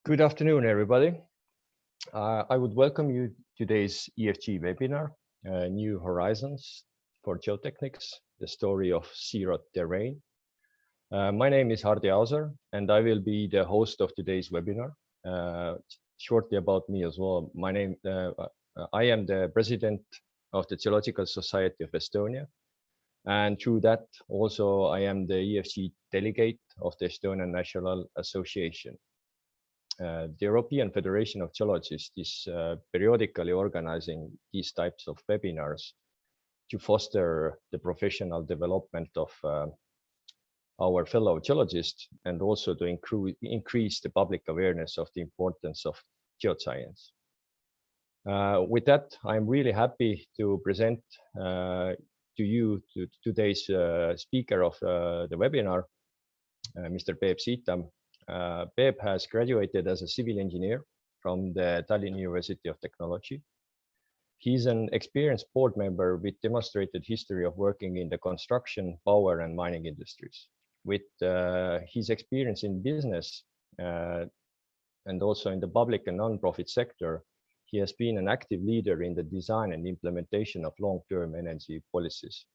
Good afternoon, everybody. I would welcome you to today's EFG webinar, New Horizons for Geotechnics, the story of zero terrain. My name is Hardi Aosaar, and I will be the host of today's webinar. Shortly about me as well. I am the president of the Geological Society of Estonia, and through that also I am the EFG delegate of the Estonian National Association. The European Federation of Geologists is periodically organizing these types of webinars to foster the professional development of our fellow geologists and also to increase the public awareness of the importance of geoscience. With that, I'm really happy to present to you today's speaker of the webinar, Mr. Peep Siitam. Peep has graduated as a civil engineer from the Tallinn University of Technology. He's an experienced board member with demonstrated history of working in the construction, power, and mining industries. With his experience in business and also in the public and non-profit sector, he has been an active leader in the design and implementation of long-term energy policies.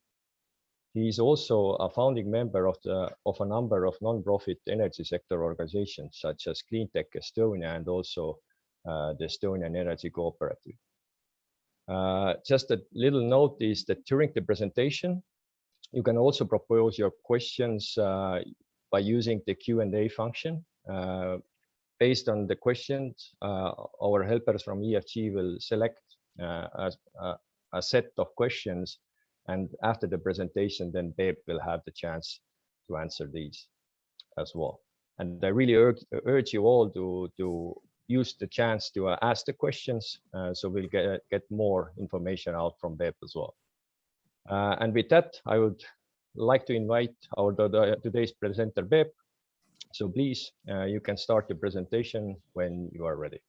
He is also a founding member of a number of non-profit energy sector organizations such as Cleantech Estonia and also the Estonian Energy Cooperative. Just a little note is that during the presentation, you can also propose your questions by using the Q&A function. Based on the questions, our helpers from EFG will select a set of questions, and after the presentation, then Peep will have the chance to answer these as well. And I really urge you all to use the chance to ask the questions, so we'll get more information out from Peep as well. And with that, I would like to invite our today's presenter, Peep. So please, you can start the presentation when you are ready.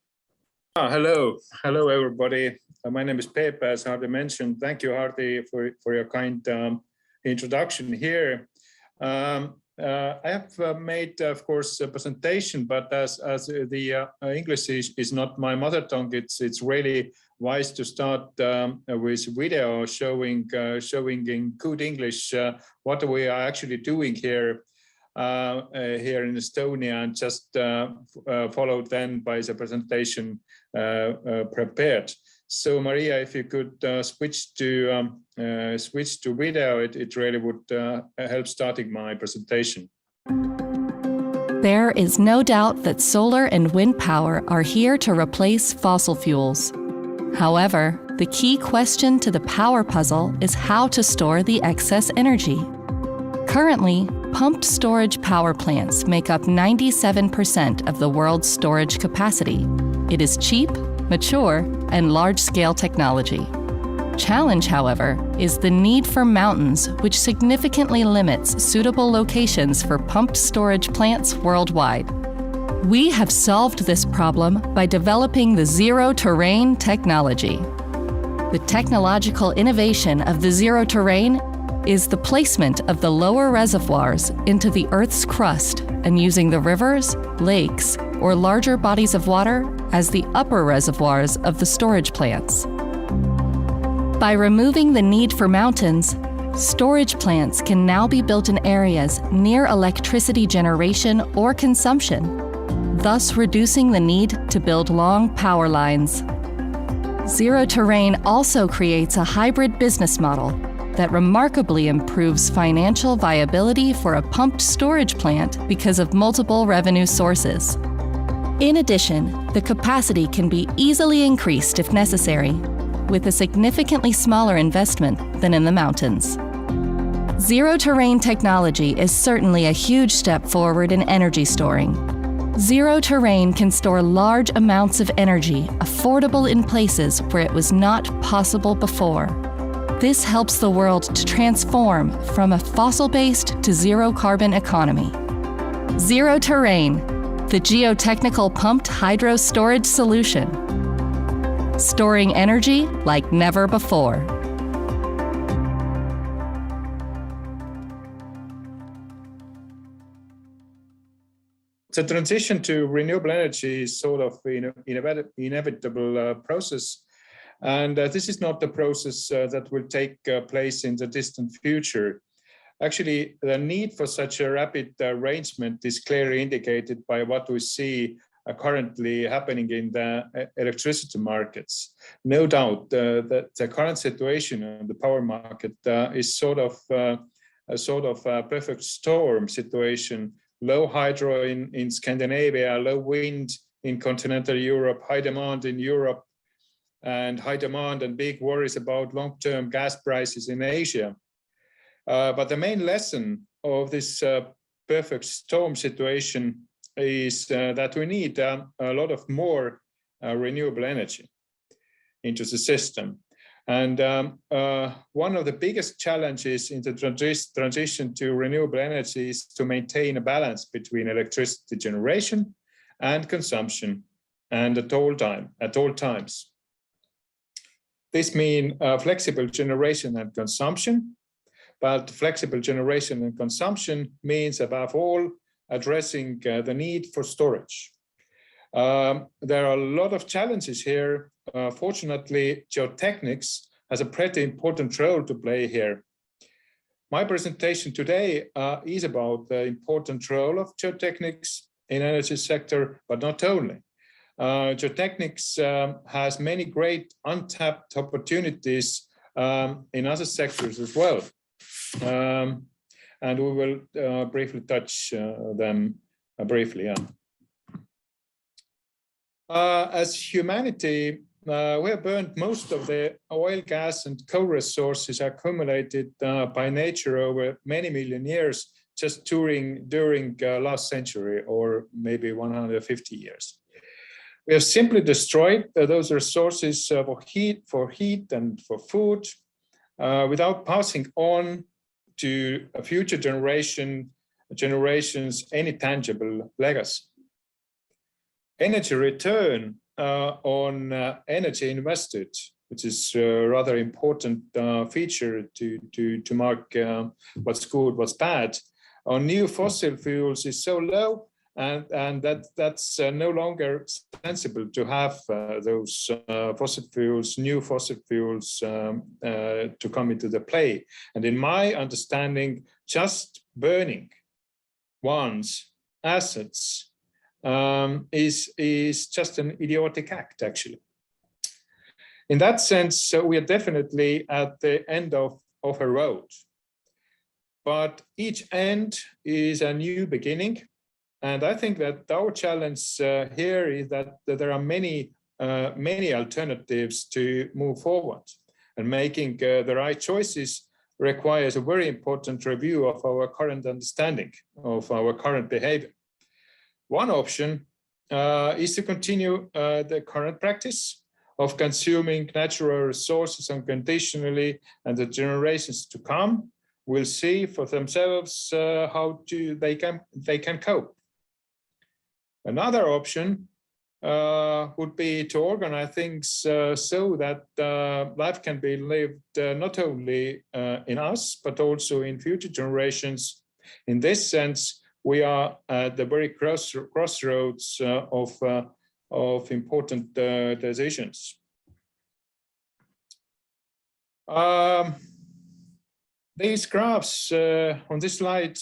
Hello everybody. My name is Peep, as Hardi mentioned. Thank you, Hardi, for your kind introduction here. I have made, of course, a presentation, but as the English is not my mother tongue, it's really wise to start with video showing in good English what we are actually doing here. Here in Estonia, and just followed then by the presentation prepared. So Maria, if you could switch to video, it really would help starting my presentation. There is no doubt that solar and wind power are here to replace fossil fuels. However, the key question to the power puzzle is how to store the excess energy. Currently, pumped storage power plants make up 97% of the world's storage capacity. It is cheap, mature, and large-scale technology. Challenge, however, is the need for mountains, which significantly limits suitable locations for pumped storage plants worldwide. We have solved this problem by developing the zero-terrain technology. The technological innovation of the zero-terrain is the placement of the lower reservoirs into the Earth's crust and using the rivers, lakes, or larger bodies of water as the upper reservoirs of the storage plants. By removing the need for mountains, storage plants can now be built in areas near electricity generation or consumption, thus reducing the need to build long power lines. Zero terrain also creates a hybrid business model that remarkably improves financial viability for a pumped storage plant because of multiple revenue sources. In addition, the capacity can be easily increased if necessary, with a significantly smaller investment than in the mountains. Zero-terrain technology is certainly a huge step forward in energy storing. Zero-terrain can store large amounts of energy, affordable in places where it was not possible before. This helps the world to transform from a fossil-based to zero-carbon economy. Zero terrain, the geotechnical pumped hydro storage solution. Storing energy like never before. The transition to renewable energy is sort of inevitable process. And this is not the process that will take place in the distant future. Actually, the need for such a rapid arrangement is clearly indicated by what we see currently happening in the electricity markets. No doubt that the current situation in the power market is sort of a perfect storm situation. Low hydro in Scandinavia, low wind in continental Europe, high demand in Europe, and high demand and big worries about long-term gas prices in Asia. But the main lesson of this perfect storm situation is that we need a lot of more renewable energy into the system. And one of the biggest challenges in the transition to renewable energy is to maintain a balance between electricity generation and consumption, and at all times. This means flexible generation and consumption, but flexible generation and consumption means above all addressing the need for storage. There are a lot of challenges here. Fortunately, geotechnics has a pretty important role to play here. My presentation today is about the important role of geotechnics in energy sector, but not only. Geotechnics has many great untapped opportunities in other sectors as well. And we will briefly touch them briefly. Yeah. As humanity, we have burned most of the oil, gas, and coal resources accumulated by nature over many million years, just during last century, or maybe 150 years. We have simply destroyed those resources for heat and for food, without passing on to a future generations any tangible legacy. Energy return on energy invested, which is a rather important feature to mark what's good, what's bad, on new fossil fuels is so low, and that's no longer sensible to have those new fossil fuels to come into the play. And in my understanding, just burning one's assets is just an idiotic act, actually. In that sense, we are definitely at the end of a road. But each end is a new beginning. And I think that our challenge here is that there are many alternatives to move forward. And making the right choices requires a very important review of our current understanding of our current behavior. One option is to continue the current practice of consuming natural resources unconditionally, and the generations to come will see for themselves how they can cope. Another option would be to organize things so that life can be lived not only in us, but also in future generations. In this sense, we are at the very crossroads of important decisions. These graphs on this slide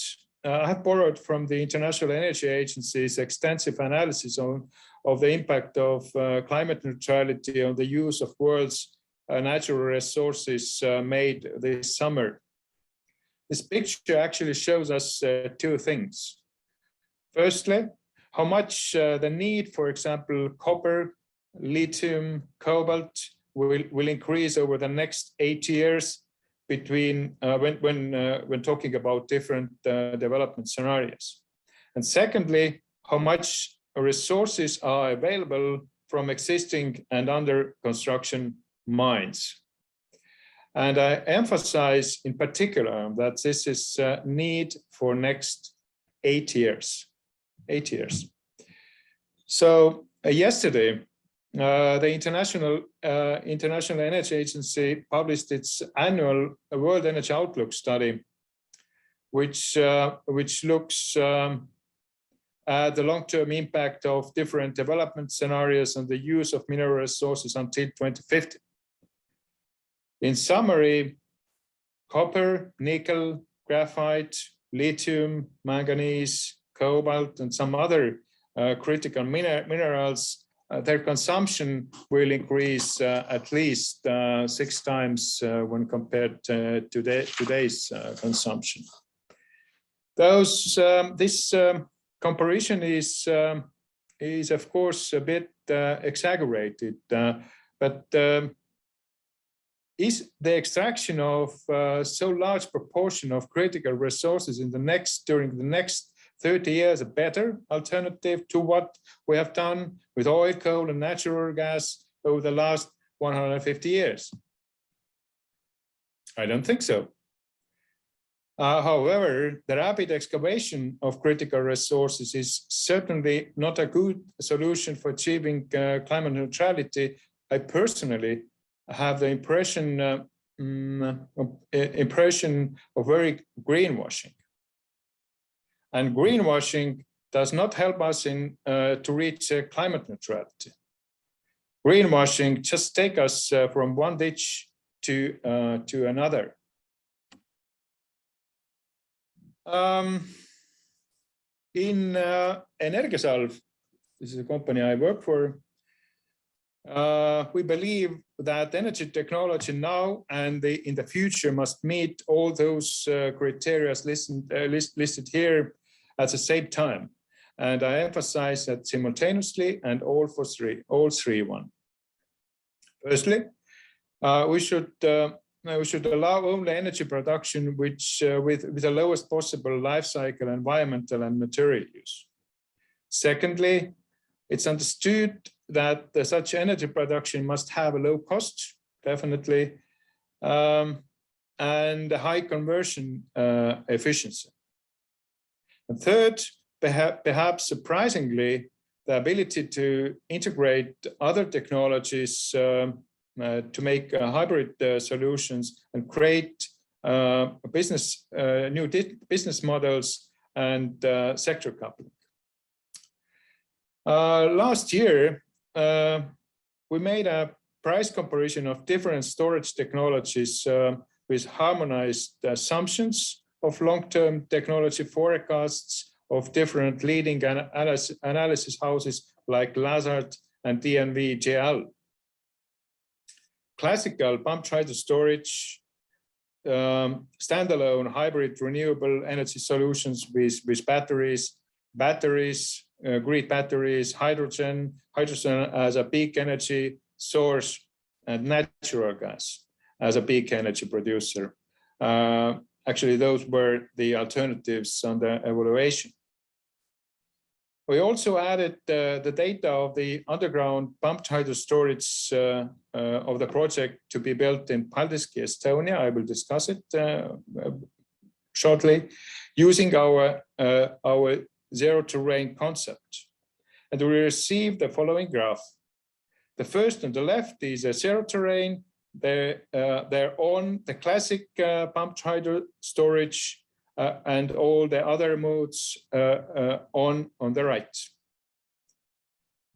I have borrowed from the International Energy Agency's extensive analysis of the impact of climate neutrality on the use of world's natural resources made this summer. This picture actually shows us two things. Firstly, how much the need, for example, copper, lithium, cobalt will increase over the next 8 years between when talking about different development scenarios. And secondly, how much resources are available from existing and under construction mines. And I emphasize in particular that this is a need for next 8 years. 8 years. So yesterday, the International Energy Agency published its annual World Energy Outlook study, which looks the long-term impact of different development scenarios and the use of mineral resources until 2050. In summary, copper, nickel, graphite, lithium, manganese, cobalt, and some other critical minerals, their consumption will increase at least 6 times when compared to today's consumption. This comparison is of course a bit exaggerated, but is the extraction of so large proportion of critical resources during the next 30 years a better alternative to what we have done with oil, coal, and natural gas over the last 150 years? I don't think so. However, the rapid excavation of critical resources is certainly not a good solution for achieving climate neutrality. I personally have the impression of very greenwashing. And greenwashing does not help us to reach climate neutrality. Greenwashing just takes us from one ditch to another. In Energiasalv, this is a company I work for, we believe that energy technology now and in the future must meet all those criteria listed here at the same time. And I emphasize that simultaneously and all three. Firstly, we should allow only energy production with the lowest possible life cycle, environmental and material use. Secondly, it's understood that such energy production must have a low cost, definitely, and a high conversion efficiency. And third, perhaps surprisingly, the ability to integrate other technologies to make hybrid solutions and create new business models and sector coupling. Last year, we made a price comparison of different storage technologies with harmonized assumptions of long-term technology forecasts of different leading analysis houses like Lazard and DNV-GL. Classical pumped hydro storage, standalone hybrid renewable energy solutions with batteries, grid batteries, hydrogen as a peak energy source, and natural gas as a peak energy producer. Actually, those were the alternatives under evaluation. We also added the data of the underground pumped hydro storage of the project to be built in Paldiski, Estonia. I will discuss it shortly, using our zero terrain concept. And we received the following graph. The first on the left is a zero terrain. They're on the classic pumped hydro storage and all the other modes on the right.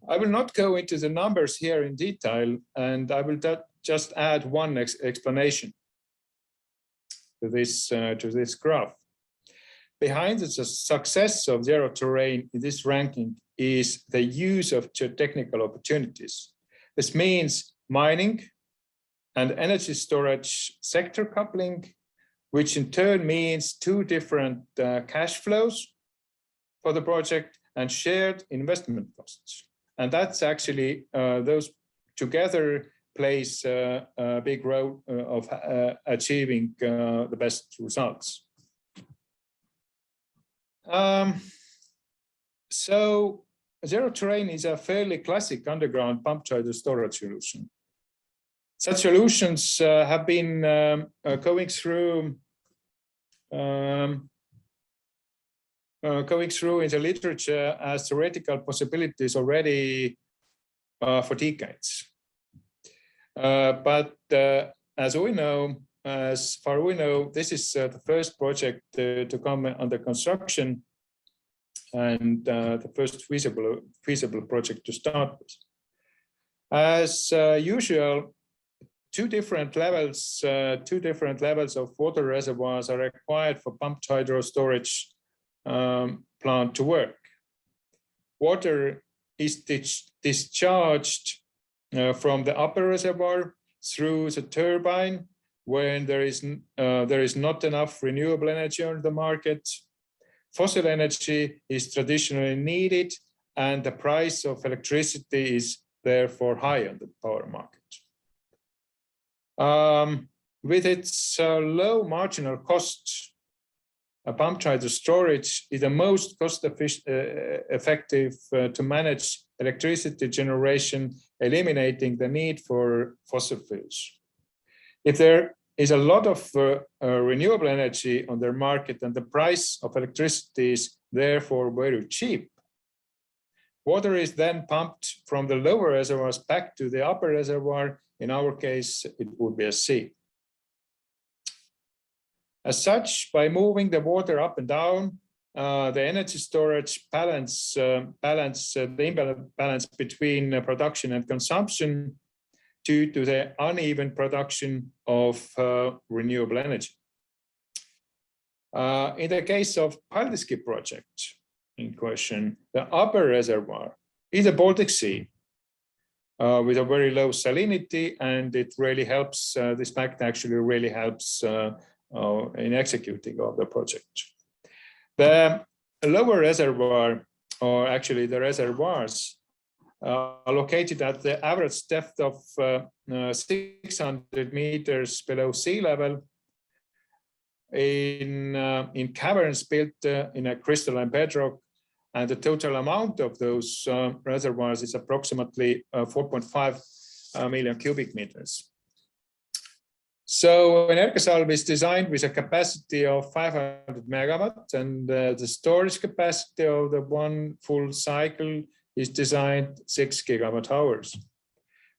I will not go into the numbers here in detail, and I will just add one explanation to this graph. Behind the success of zero terrain in this ranking is the use of geotechnical opportunities. This means mining and energy storage sector coupling, which in turn means two different cash flows for the project and shared investment costs. And that's actually, those together plays a big role of achieving the best results. So zero terrain is a fairly classic underground pumped hydro storage solution. Such solutions have been going through in the literature as theoretical possibilities already for decades. But as far we know, this is the first project to come under construction and the first feasible project to start with. As usual, two different levels of water reservoirs are required for pumped hydro storage plant to work. Water is discharged from the upper reservoir through the turbine when there is not enough renewable energy on the market. Fossil energy is traditionally needed, and the price of electricity is therefore high on the power market. With its low marginal cost, pumped hydro storage is the most cost-effective to manage electricity generation, eliminating the need for fossil fuels. If there is a lot of renewable energy on their market and the price of electricity is therefore very cheap, water is then pumped from the lower reservoirs back to the upper reservoir. In our case, it would be a sea. As such, by moving the water up and down, the energy storage the imbalance between production and consumption due to the uneven production of renewable energy. In the case of Paldiski project in question, the upper reservoir is the Baltic Sea with a very low salinity, and it really helps, this fact actually really helps in executing of the project. The lower reservoir, or actually the reservoirs, are located at the average depth of 600 meters below sea level in caverns built in a crystalline bedrock, and the total amount of those reservoirs is approximately 4.5 million cubic meters. So Energiasalv is designed with a capacity of 500 megawatts, and the storage capacity of the one full cycle is designed 6 gigawatt hours.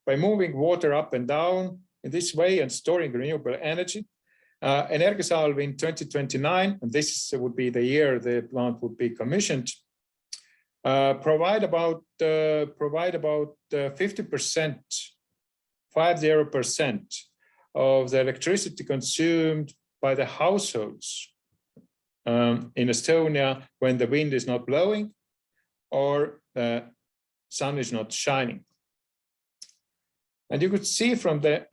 By moving water up and down in this way and storing renewable energy, Energiasalv in 2029, and this would be the year the plant would be commissioned, provide about 50%, 50% of the electricity consumed by the households in Estonia when the wind is not blowing or the sun is not shining. And you could see from the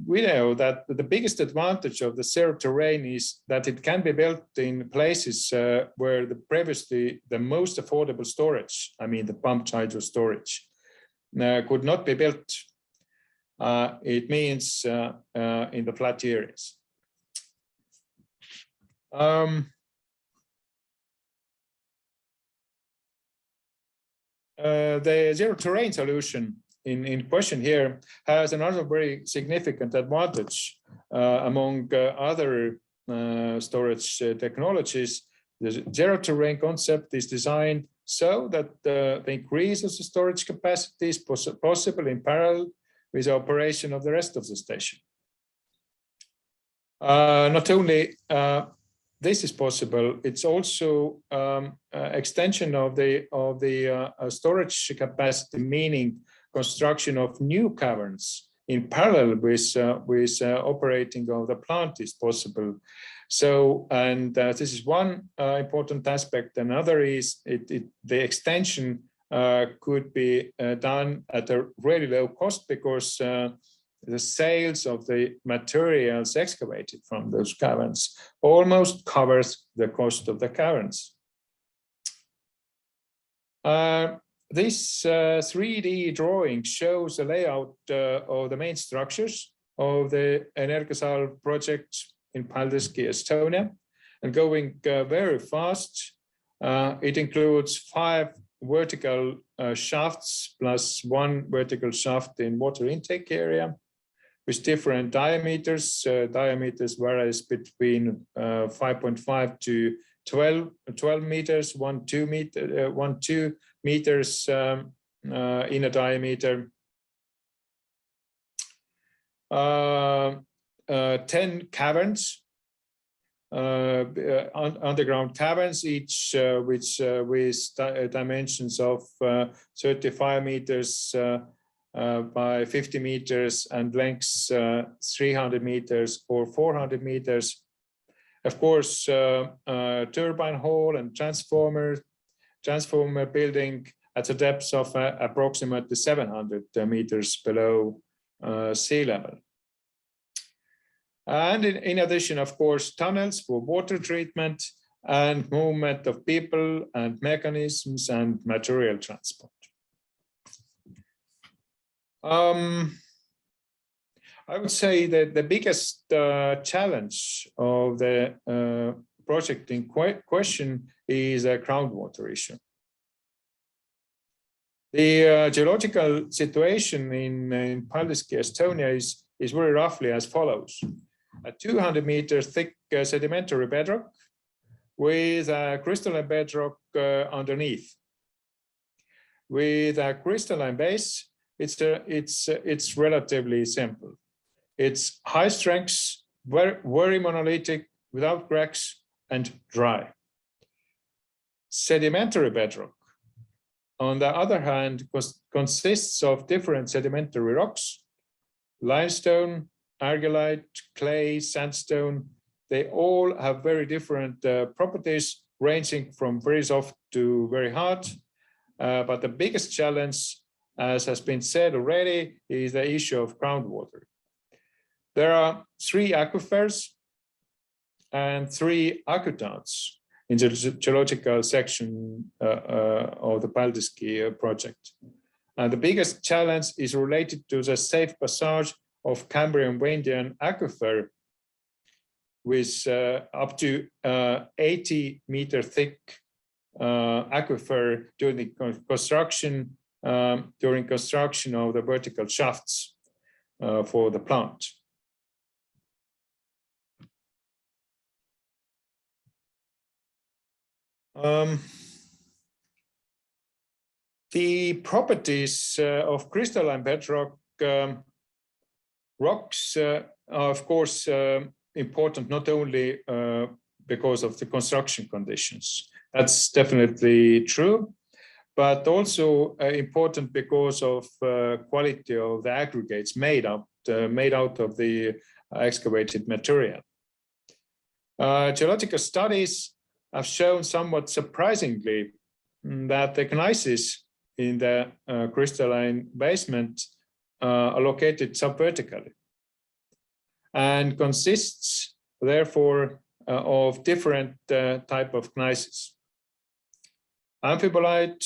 video that the biggest advantage of the zero terrain is that it can be built in places where previously the most affordable storage, I mean the pumped hydro storage, could not be built. It means in the flat areas. The zero terrain solution in question here has another very significant advantage among other storage technologies. The zero terrain concept is designed so that the increase of the storage capacity is possible in parallel with the operation of the rest of the station. Not only this is possible, it's also extension of the storage capacity, meaning construction of new caverns in parallel with operating of the plant is possible. So, and this is one important aspect. Another is the extension could be done at a really low cost because the sales of the materials excavated from those caverns almost covers the cost of the caverns. This 3D drawing shows the layout of the main structures of the Energiasalv project in Paldiski, Estonia, and going very fast. It includes 5 vertical shafts plus 1 vertical shaft in water intake area with different diameters. Diameters varies between 5.5 to 12 meters, 2 meters in a diameter. 10 caverns underground caverns, each with dimensions of 35 meters by 50 meters and lengths 300 meters or 400 meters. Of course, turbine hall and transformer building at a depth of approximately 700 meters below sea level. And in addition, of course, tunnels for water treatment and movement of people and mechanisms and material transport. I would say that the biggest challenge of the project in question is a groundwater issue. The geological situation in Paldiski, Estonia is very roughly as follows. A 200-meter thick sedimentary bedrock with a crystalline bedrock underneath. With a crystalline base, it's relatively simple. It's high strength, very monolithic, without cracks, and dry. Sedimentary bedrock, on the other hand, consists of different sedimentary rocks, limestone, argillite, clay, sandstone. They all have very different properties, ranging from very soft to very hard. But the biggest challenge, as has been said already, is the issue of groundwater. There are 3 aquifers and 3 aqueducts in the geological section of the Paldiski project. And the biggest challenge is related to the safe passage of Cambrian-Vendian aquifer with up to 80-meter thick aquifer during the construction of the vertical shafts for the plant. The properties of crystalline bedrock rocks are, of course, important not only because of the construction conditions. That's definitely true, but also important because of quality of the aggregates made out of the excavated material. Geological studies have shown somewhat surprisingly that the gneisses in the crystalline basement are located subvertically and consists therefore of different type of gneisses. Amphibolite,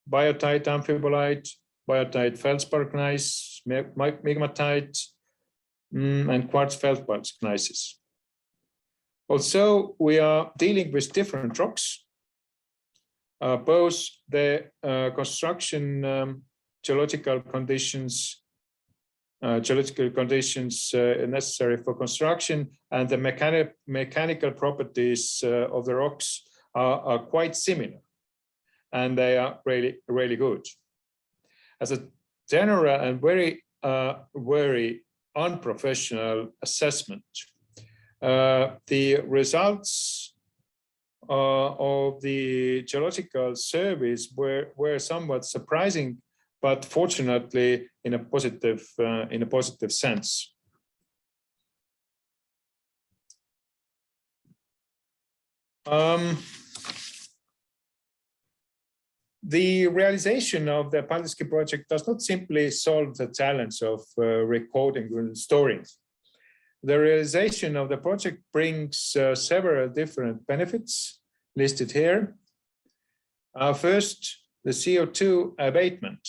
biotite amphibolite, biotite feldspar gneiss, migmatite, and quartz feldspar gneisses. Also, we are dealing with different rocks. Both the construction geological conditions necessary for construction and the mechanical properties of the rocks are quite similar, and they are really good. As a general and very unprofessional assessment, the results of the geological surveys were somewhat surprising, but fortunately in a positive sense. The realization of the Paldiski project does not simply solve the challenge of recording and storing. The realization of the project brings several different benefits listed here. First, the CO2 abatement.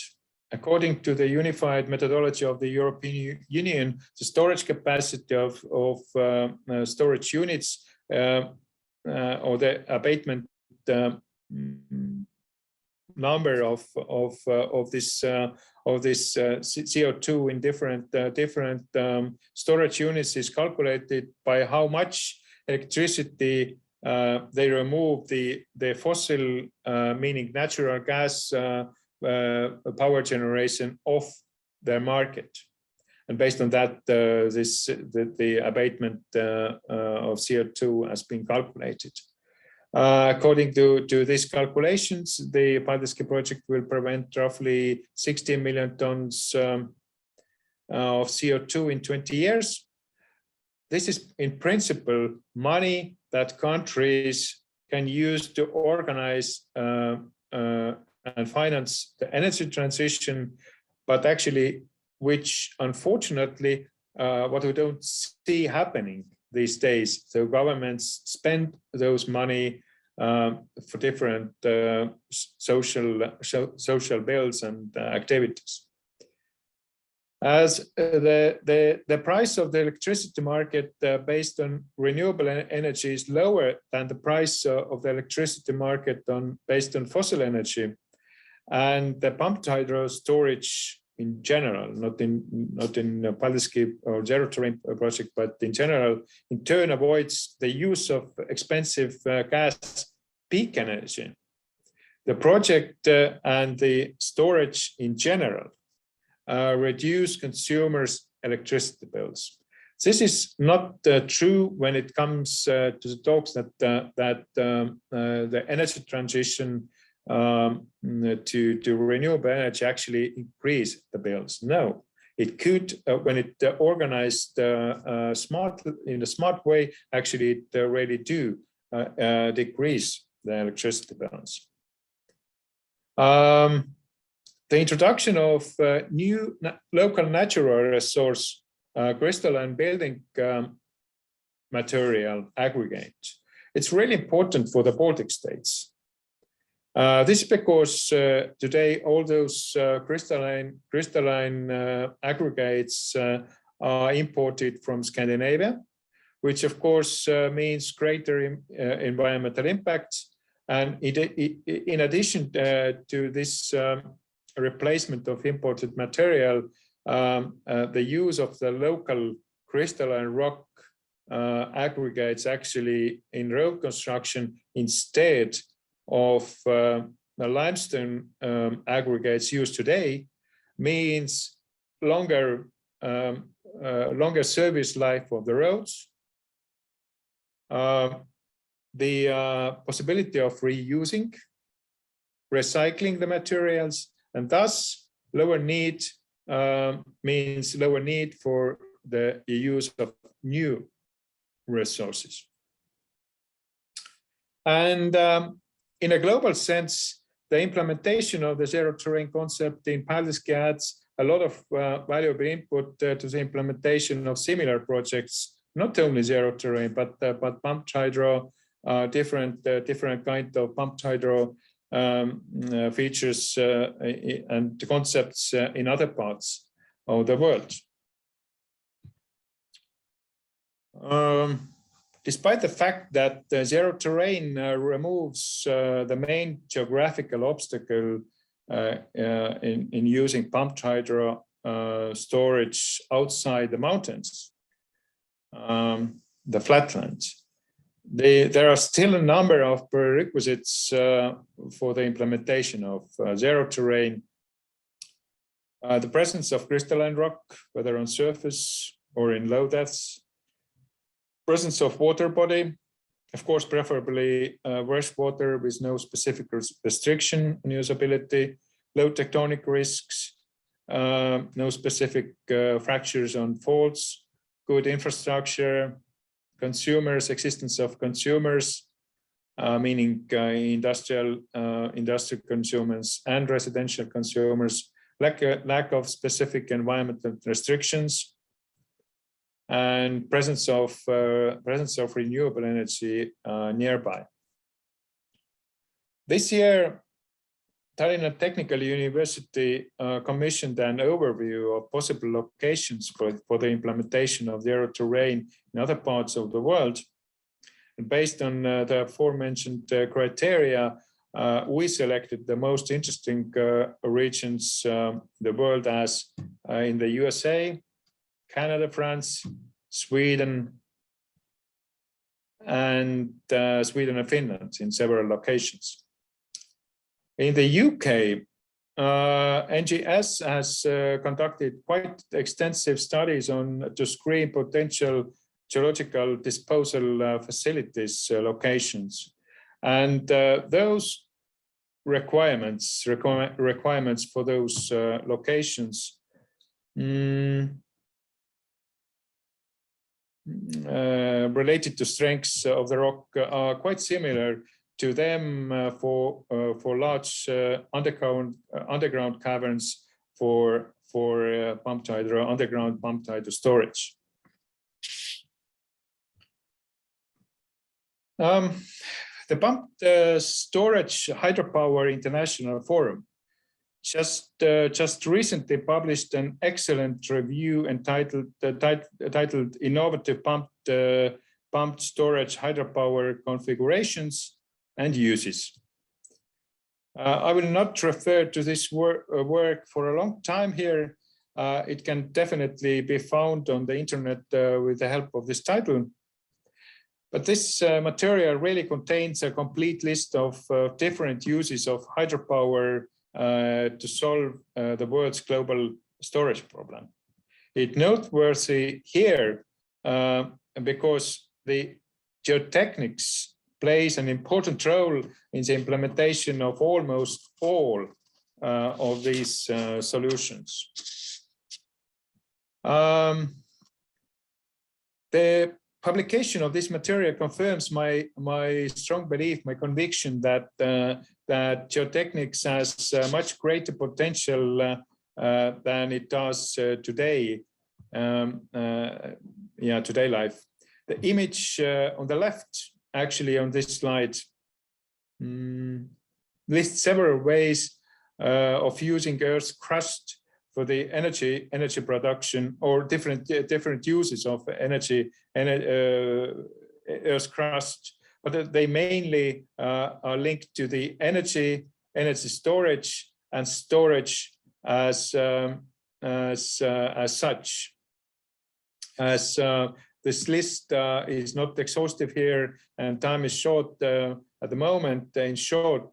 According to the unified methodology of the European Union, the storage capacity of storage units or the abatement number of this CO2 in different storage units is calculated by how much electricity they remove the fossil, meaning natural gas power generation off their market. And based on that, the abatement of CO2 has been calculated. According to these calculations, the Paldiski project will prevent roughly 16 million tons of CO2 in 20 years. This is in principle money that countries can use to organize and finance the energy transition, but actually which unfortunately what we don't see happening these days. So governments spend those money for different social bills and activities. As the price of the electricity market based on renewable energy is lower than the price of the electricity market based on fossil energy, and the pumped hydro storage in general, not in Paldiski or Zero Terrain project, but in general, in turn avoids the use of expensive gas peak energy. The project and the storage in general reduce consumers' electricity bills. This is not true when it comes to the talks that the energy transition to renewable energy actually increase the bills. No, it could, when it organized in a smart way, actually it really do decrease the electricity bills. The introduction of new local natural resource, crystalline building material aggregate, it's really important for the Baltic states. This is because today all those crystalline aggregates are imported from Scandinavia, which of course means greater environmental impact. And in addition to this replacement of imported material, the use of the local crystalline rock aggregates actually in road construction instead of the limestone aggregates used today means longer service life of the roads, the possibility of reusing, recycling the materials, and thus lower need means lower need for the use of new resources. And in a global sense, the implementation of the zero terrain concept in Paldiski adds a lot of valuable input to the implementation of similar projects, not only zero terrain, but pumped hydro, different kind of pumped hydro features and concepts in other parts of the world. Despite the fact that zero terrain removes the main geographical obstacle in using pumped hydro storage outside the mountains, the flatlands, there are still a number of prerequisites for the implementation of zero terrain. The presence of crystalline rock, whether on surface or in low depths, presence of water body, of course, preferably fresh water with no specific restriction on usability, low tectonic risks, no specific fractures on faults, good infrastructure, consumers, existence of consumers, meaning industrial consumers and residential consumers, lack of specific environmental restrictions, and presence of renewable energy nearby. This year, Tallinna Technical University commissioned an overview of possible locations for the implementation of zero terrain in other parts of the world. And based on the aforementioned criteria, we selected the most interesting regions the world as in the USA, Canada, France, Sweden, and Finland in several locations. In the UK, NGS has conducted quite extensive studies to screen potential geological disposal facilities locations, and those requirements for those locations related to strengths of the rock are quite similar to them for large underground caverns for pumped hydro underground pumped hydro storage. The Pumped Storage Hydropower International Forum just recently published an excellent review entitled Innovative Pumped Storage Hydropower Configurations and Uses. I will not refer to this work for a long time here. It can definitely be found on the internet with the help of this title. But this material really contains a complete list of different uses of hydropower to solve the world's global storage problem. It's noteworthy here because the geotechnics plays an important role in the implementation of almost all of these solutions. The publication of this material confirms my strong belief, my conviction that that geotechnics has much greater potential than it does today. Today life. The image on the left, actually on this slide, lists several ways of using Earth's crust for the energy production, or different uses of energy Earth's crust, but they mainly are linked to the energy storage and storage as such. As this list is not exhaustive here and time is short at the moment. In short,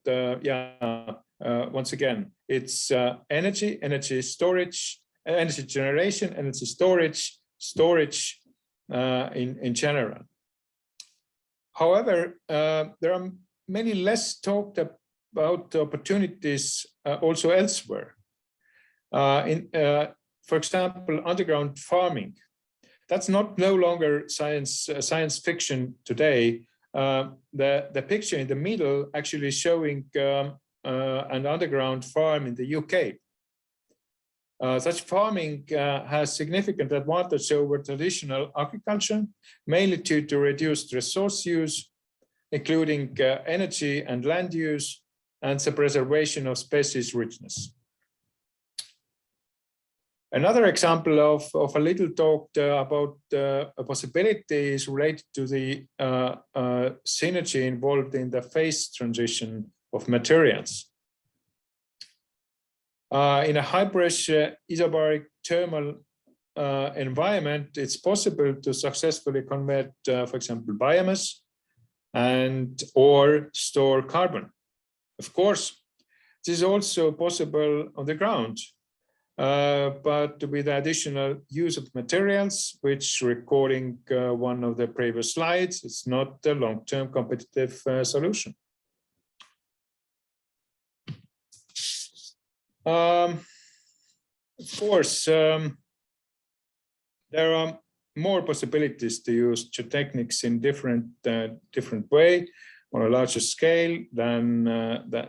once again, it's energy storage, energy generation, energy storage in general. However, there are many less talked about opportunities also elsewhere. For example, underground farming. That's no longer science fiction today. The picture in the middle actually showing an underground farm in the UK. Such farming has significant advantage over traditional agriculture, mainly due to reduced resource use, including energy and land use, and the preservation of species richness. Another example of a little talked about possibilities related to the synergy involved in the phase transition of materials. In a high-pressure isobaric thermal environment, it's possible to successfully convert, for example, biomass or store carbon. Of course, this is also possible on the ground, but with additional use of materials, which, recording one of the previous slides, it's not a long-term competitive solution. Of course, there are more possibilities to use geotechnics in different way on a larger scale than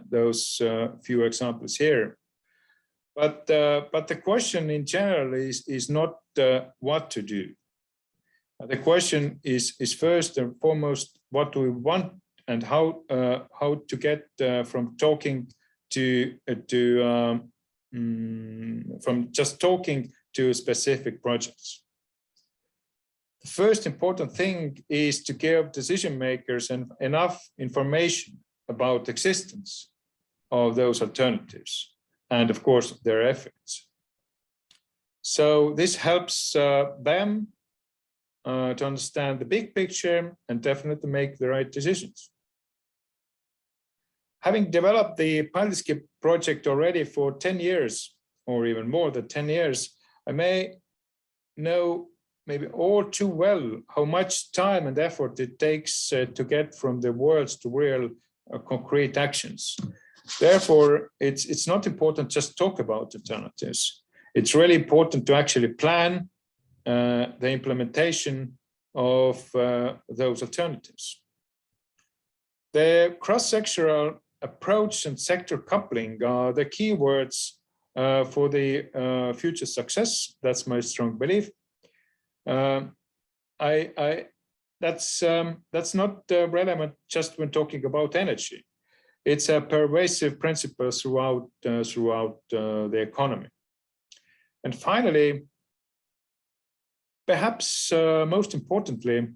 those few examples here. But the question in general is not what to do. The question is first and foremost what do we want and how to get from talking from just talking to specific projects. The first important thing is to give decision makers enough information about the existence of those alternatives and, of course, their effects. So this helps them to understand the big picture and definitely make the right decisions. Having developed the pilot skip project already for 10 years, or even more than 10 years, I may know maybe all too well how much time and effort it takes to get from the words to real concrete actions. Therefore, it's not important just talk about alternatives. It's really important to actually plan the implementation of those alternatives. The cross-sectoral approach and sector coupling are the key words for the future success. That's my strong belief. That's not relevant just when talking about energy. It's a pervasive principle throughout the economy. And finally, perhaps most importantly,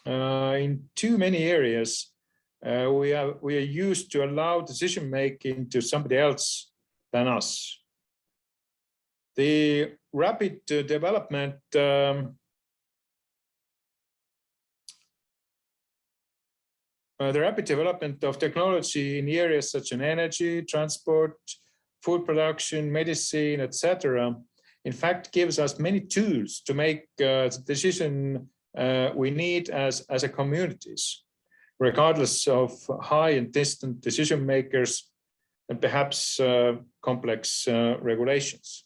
in too many areas, we are used to allow decision making to somebody else than us. The rapid development of technology in areas such as energy, transport, food production, medicine, etc., in fact, gives us many tools to make the decision we need as a communities, regardless of high and distant decision makers and perhaps complex regulations.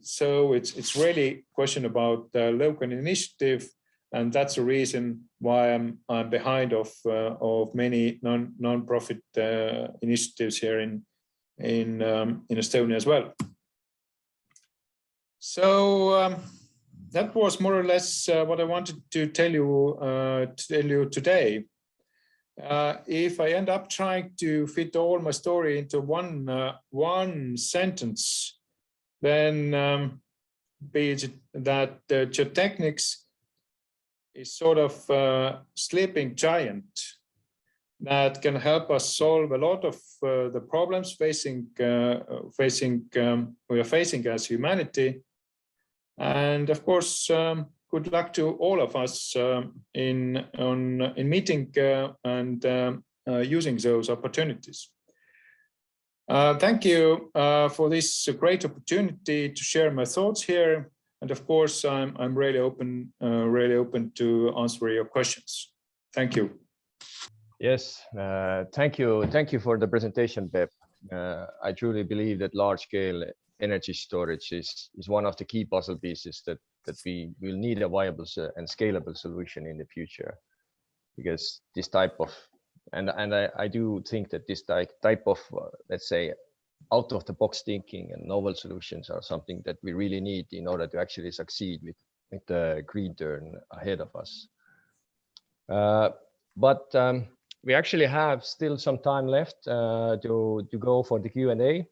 So it's really a question about local initiative, and that's the reason why I'm behind of many non-profit initiatives here in Estonia as well. So that was more or less what I wanted to tell you today. If I end up trying to fit all my story into one sentence, then be it that Geotechnics is sort of a sleeping giant that can help us solve a lot of the problems we are facing as humanity. And of course, good luck to all of us in meeting and using those opportunities. Thank you for this great opportunity to share my thoughts here. And of course, I'm really open to answer your questions. Thank you. Yes, thank you for the presentation, Peep. I truly believe that large-scale energy storage is one of the key puzzle pieces that we will need a viable and scalable solution in the future, because this type of and I do think that this type of let's say out of the box thinking and novel solutions are something that we really need in order to actually succeed with the green turn ahead of us. But we actually have still some time left to go for the Q&A.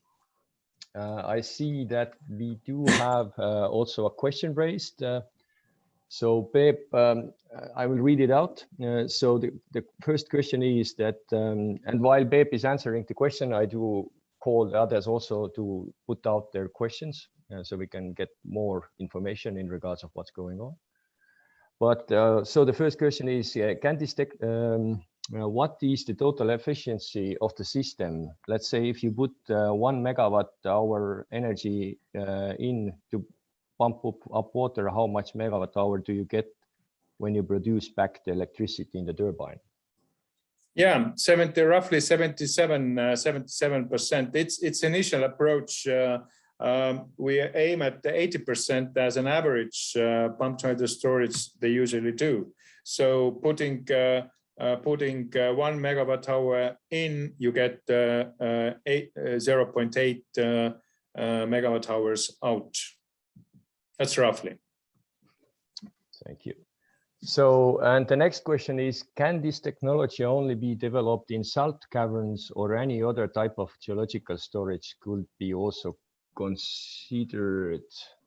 I see that we do have also a question raised. So Peep, I will read it out. So the first question is that, and while Peep is answering the question, I do call the others also to put out their questions so we can get more information in regards of what's going on. But so the first question is, can this what is the total efficiency of the system? Let's say if you put 1 megawatt-hour energy in to pump up water, how much megawatt-hour do you get when you produce back the electricity in the turbine? Yeah, roughly 77%. Its initial approach. We aim at 80% as an average pumped hydro storage they usually do. So putting 1 megawatt-hour in, you get 0.8 megawatt-hours out. That's roughly. Thank you. So, and the next question is, can this technology only be developed in salt caverns, or any other type of geological storage could be also considered,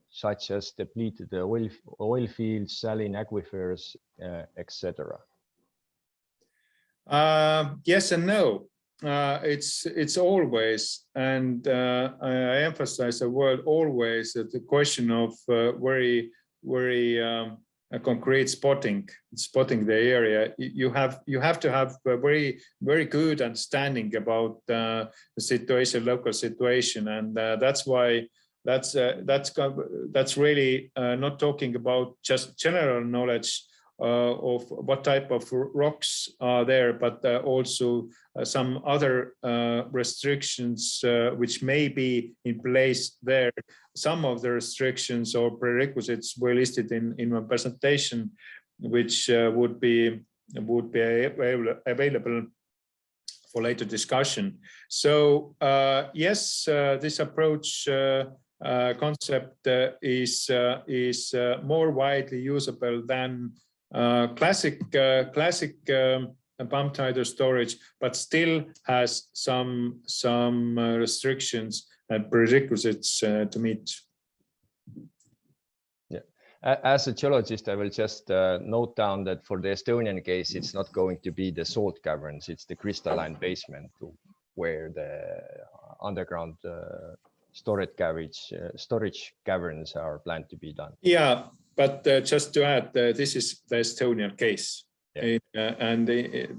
such as depleted oil fields, saline aquifers, etc.? Yes and no. It's always, and I emphasize the word always, that the question of very concrete spotting the area. You have to have a very good understanding about the situation, local situation, and that's why that's really not talking about just general knowledge of what type of rocks are there, but also some other restrictions which may be in place there. Some of the restrictions or prerequisites were listed in my presentation, which would be available for later discussion. So yes, this approach concept is more widely usable than classic pumped hydro storage, but still has some restrictions and prerequisites to meet. Yeah, as a geologist, I will just note down that for the Estonian case, it's not going to be the salt caverns; it's the crystalline basement where the underground storage caverns are planned to be done. Yeah, but just to add, this is the Estonian case. Yeah.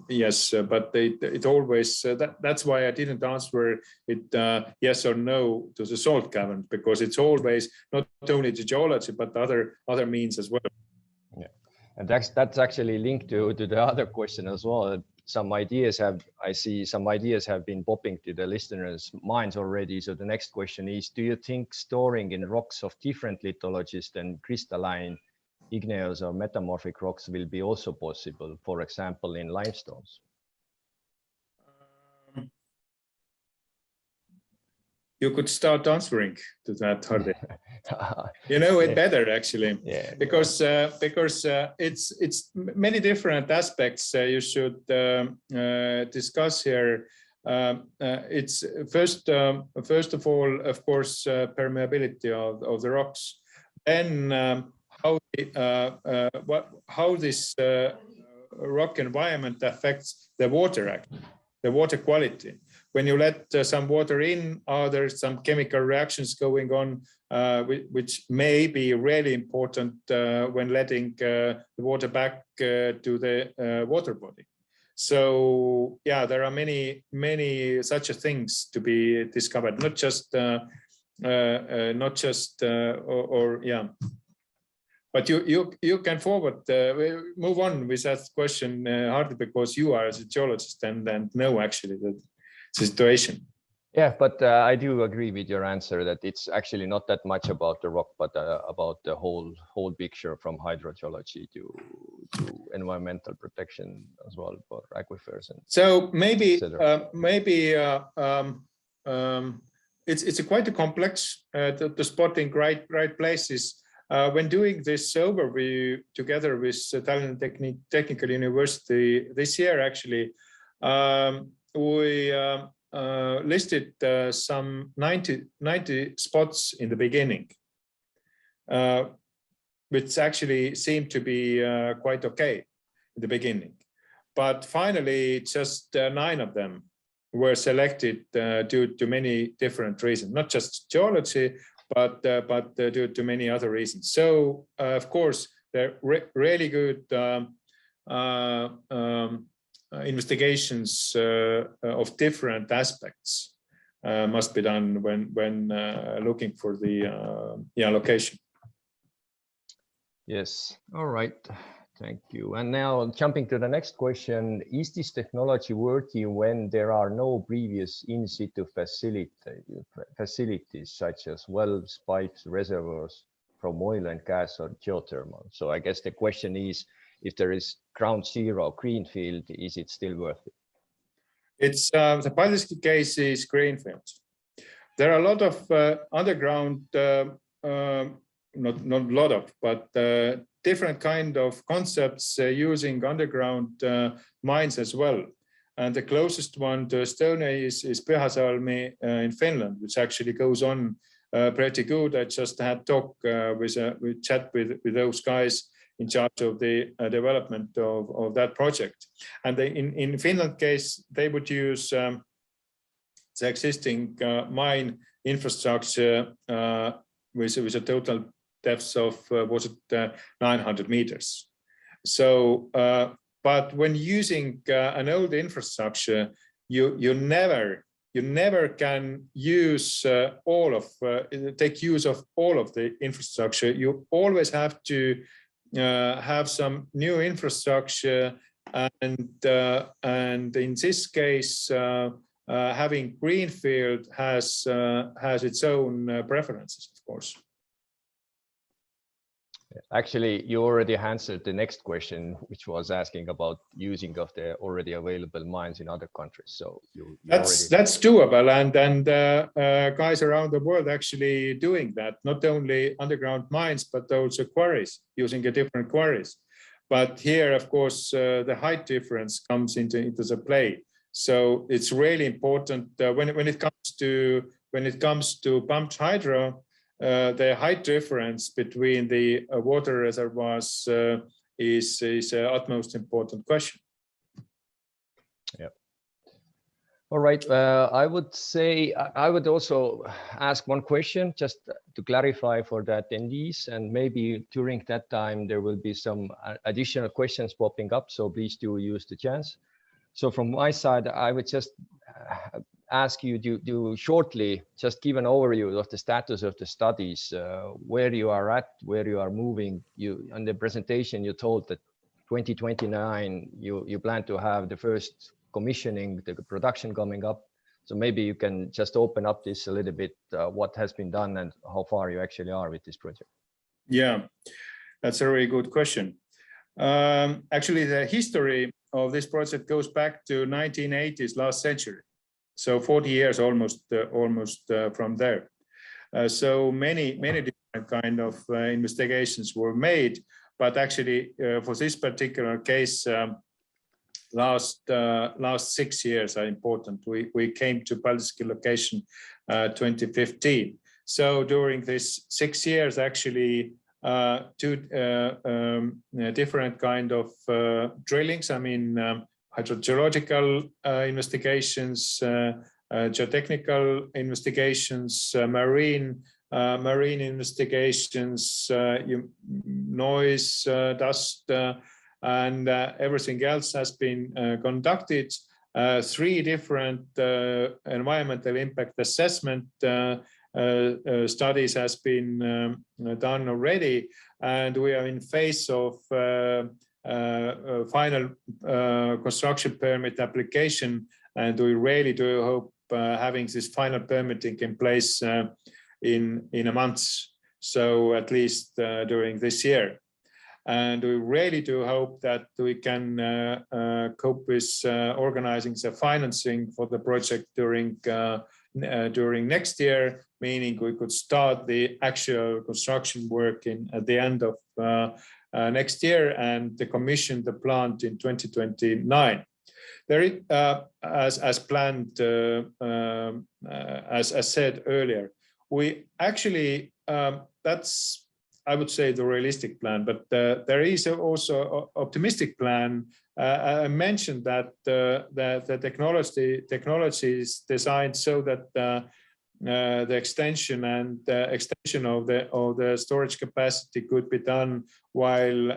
Yes, but it always, that's why I didn't answer it yes or no to the salt cavern, because it's always not only the geology, but other means as well. Yeah, and that's actually linked to the other question as well. Some ideas I see some ideas have been popping to the listeners' minds already. So the next question is, do you think storing in rocks of different lithologies than crystalline, igneous or metamorphic rocks will be also possible, for example, in limestones? You could start answering to that, Hardi. You know it better, actually, yeah, because it's many different aspects you should discuss here. It's first of all, of course, permeability of the rocks, then how this rock environment affects the water quality. When you let some water in, are there some chemical reactions going on, which may be really important when letting the water back to the water body. So yeah, there are many such things to be discovered, not just yeah. But you can move on with that question, Hardi, because you are as a geologist and know actually the situation. Yeah, but I do agree with your answer that it's actually not that much about the rock, but about the whole picture from hydrogeology to environmental protection as well for aquifers. And so maybe it's quite a complex the spotting right places. When doing this overview together with Tallinna Technical University this year, actually, we listed some 90 spots in the beginning, which actually seemed to be quite okay in the beginning. But finally, just 9 of them were selected due to many different reasons, not just geology, but due to many other reasons. So, of course, they're really good investigations of different aspects must be done when looking for the location. Yes. All right. Thank you. And now jumping to the next question, is this technology working when there are no previous in situ facilities such as wells, pipes, reservoirs from oil and gas or geothermal? So I guess the question is, if there is ground zero greenfield, is it still worth it? It's the Paldiski case is greenfield. There are a lot of underground, not a lot of, but different kind of concepts using underground mines as well. And the closest one to Estonia is Pyhäsalmi in Finland, which actually goes on pretty good. I just had talk with chat with those guys in charge of the development of that project. And in Finland case, they would use the existing mine infrastructure with a total depths of 900 meters. So, but when using an old infrastructure, you never can use take use of all of the infrastructure. You always have to have some new infrastructure, and in this case, having greenfield has its own preferences, of course. Actually, you already answered the next question, which was asking about using of the already available mines in other countries. So that's doable, and guys around the world actually doing that. Not only underground mines, but also quarries, using a different quarries. But here, of course, the height difference comes into the play. So it's really important when it comes to pumped hydro. The height difference between the water reservoirs is utmost important question. Yeah. All right. I would say I would also ask one question just to clarify for the attendees, and maybe during that time there will be some additional questions popping up. So please do use the chance. So from my side, I would just ask you to shortly just give an overview of the status of the studies, where you are at, where you are moving. You on the presentation you told that 2029 you plan to have the first commissioning, the production coming up. So maybe you can just open up this a little bit, what has been done and how far you actually are with this project. Yeah, that's a very good question. Actually, the history of this project goes back to 1980s, last century. So 40 years almost from there. So many different kind of investigations were made, but actually for this particular case, last 6 years are important. We came to Paldiski location 2015. So during this 6 years, actually two different kind of drillings. I mean, hydrogeological investigations, geotechnical investigations, marine investigations, noise, dust, and everything else has been conducted. 3 different environmental impact assessment studies has been done already, and we are in phase of final construction permit application, and we really do hope having this final permitting in place in a month, so at least during this year. And we really do hope that we can cope with organizing the financing for the project during next year, meaning we could start the actual construction work at the end of next year and commission the plant in 2029. There is, as planned, as said earlier, we actually, that's, I would say, the realistic plan, but there is also an optimistic plan. I mentioned that the technology is designed so that the extension and extension of the storage capacity could be done while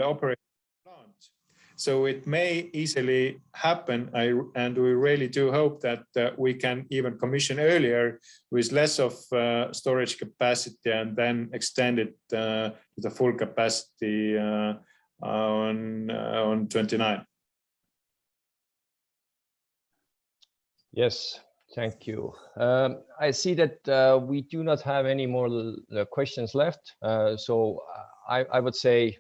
operating the plant. So it may easily happen, and we really do hope that we can even commission earlier with less of storage capacity and then extend it to the full capacity on 29. Yes, thank you. I see that we do not have any more questions left. So I would say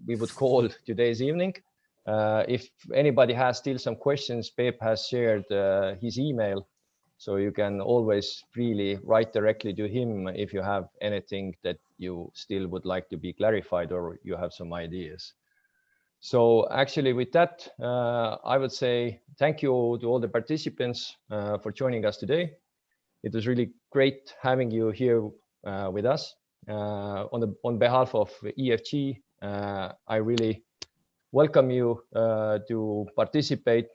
we would call today's evening. If anybody has still some questions, Peep has shared his email, so you can always freely write directly to him if you have anything that you still would like to be clarified or you have some ideas. So actually with that, I would say thank you to all the participants for joining us today. It was really great having you here with us. On behalf of EFG, I really welcome you to participate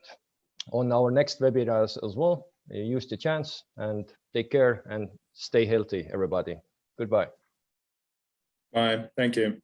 on our next webinars as well. Use the chance and take care and stay healthy, everybody. Goodbye. Bye. Thank you.